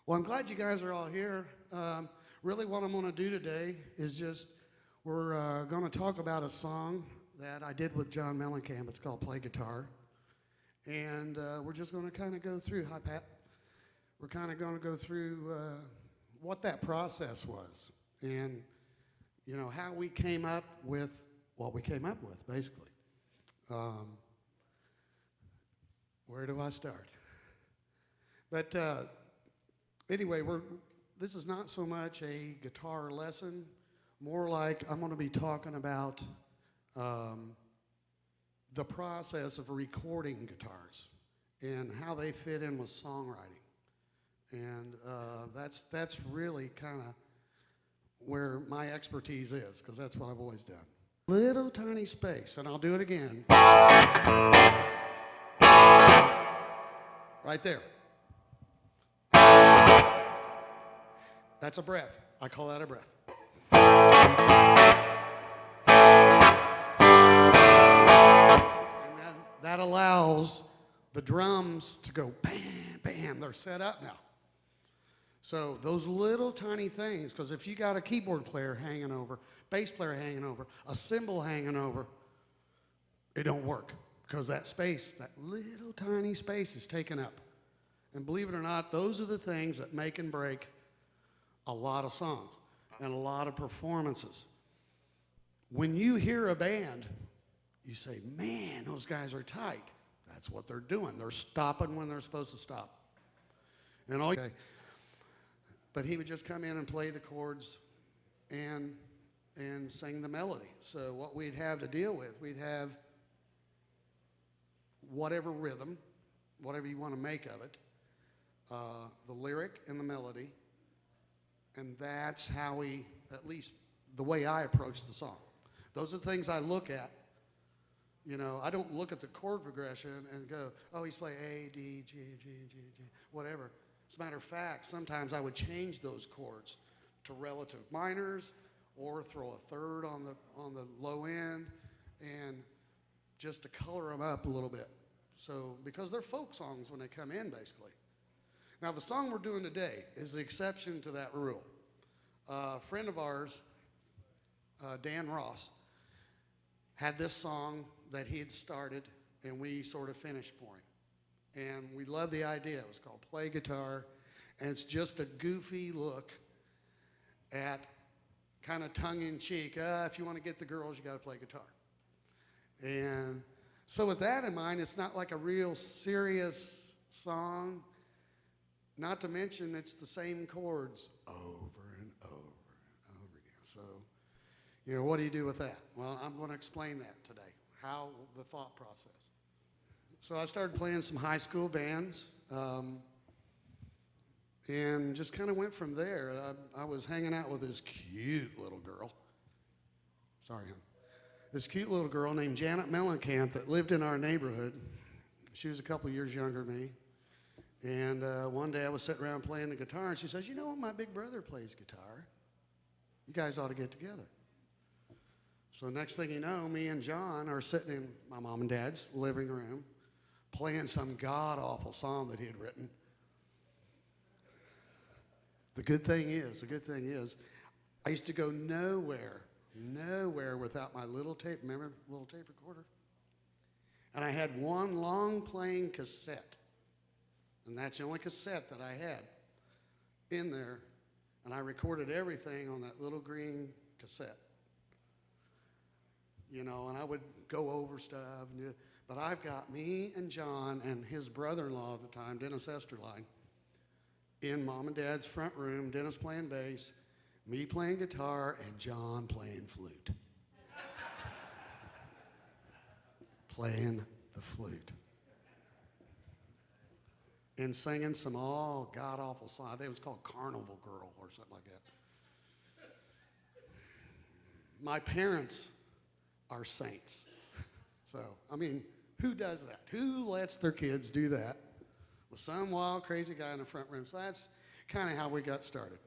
Well, I'm glad you guys are all here. Really what I'm going to do today is we're going to talk about a song that I did with John Mellencamp. It's called Play Guitar. And we're just going to kind of go through, hi Pat, we're kind of going to go through what that process was and, you know, how we came up with what we came up with, basically. Where do I start? But anyway, this is not so much a guitar lesson, more like I'm going to be talking about the process of recording guitars and how they fit in with songwriting. And that's really kind of where my expertise is, because that's what I've always done. Little tiny space, and I'll do it again. Right there. That's a breath. I call that a breath. And that allows the drums to go bam, bam. They're set up now. So those little tiny things, because if you got a keyboard player hanging over, bass player hanging over, a cymbal hanging over, it don't work. Because that space, that little tiny space is taken up. And believe it or not, those are the things that make and break a lot of songs and a lot of performances. When you hear a band, you say, man, those guys are tight. That's what they're doing. They're stopping when they're supposed to stop. And but he would just come in and play the chords and sing the melody. So what we'd have to deal with, we'd have whatever rhythm, whatever you want to make of it, the lyric and the melody, and that's how at least the way I approach the song. Those are the things I look at. You know, I don't look at the chord progression and go, oh, he's playing A, D, G, G, G, G, whatever. As a matter of fact, sometimes I would change those chords to relative minors or throw a third on the low end and just to color them up a little bit. So, because they're folk songs when they come in, basically. Now, the song we're doing today is the exception to that rule. A friend of ours, Dan Ross, had this song that he had started, and we sort of finished for him. And we love the idea. It was called Play Guitar, and it's just a goofy look at kind of tongue-in-cheek, if you want to get the girls, you got to play guitar. And so with that in mind, it's not like a real serious song, not to mention it's the same chords over and over and over again. So, you know, what do you do with that? Well, I'm going to explain that today, how the thought process. So I started playing some high school bands, and just kind of went from there. I was hanging out with this cute little girl. Sorry, hon. This cute little girl named Janet Mellencamp that lived in our neighborhood. She was a couple years younger than me. And one day I was sitting around playing the guitar, and she says, you know, my big brother plays guitar. You guys ought to get together. So next thing you know, me and John are sitting in my mom and dad's living room playing some god-awful song that he had written. The good thing is, I used to go nowhere without my little tape, remember the little tape recorder? And I had one long playing cassette. And that's the only cassette that I had in there. And I recorded everything on that little green cassette. You know, and I would go over stuff. But I've got me and John and his brother-in-law at the time, Dennis Esterline, in Mom and Dad's front room, Dennis playing bass, me playing guitar, and John playing flute. Playing the flute. And singing some god-awful song. I think it was called Carnival Girl or something like that. My parents are saints. So, I mean, who does that? Who lets their kids do that with some wild, crazy guy in the front room? So that's kind of how we got started.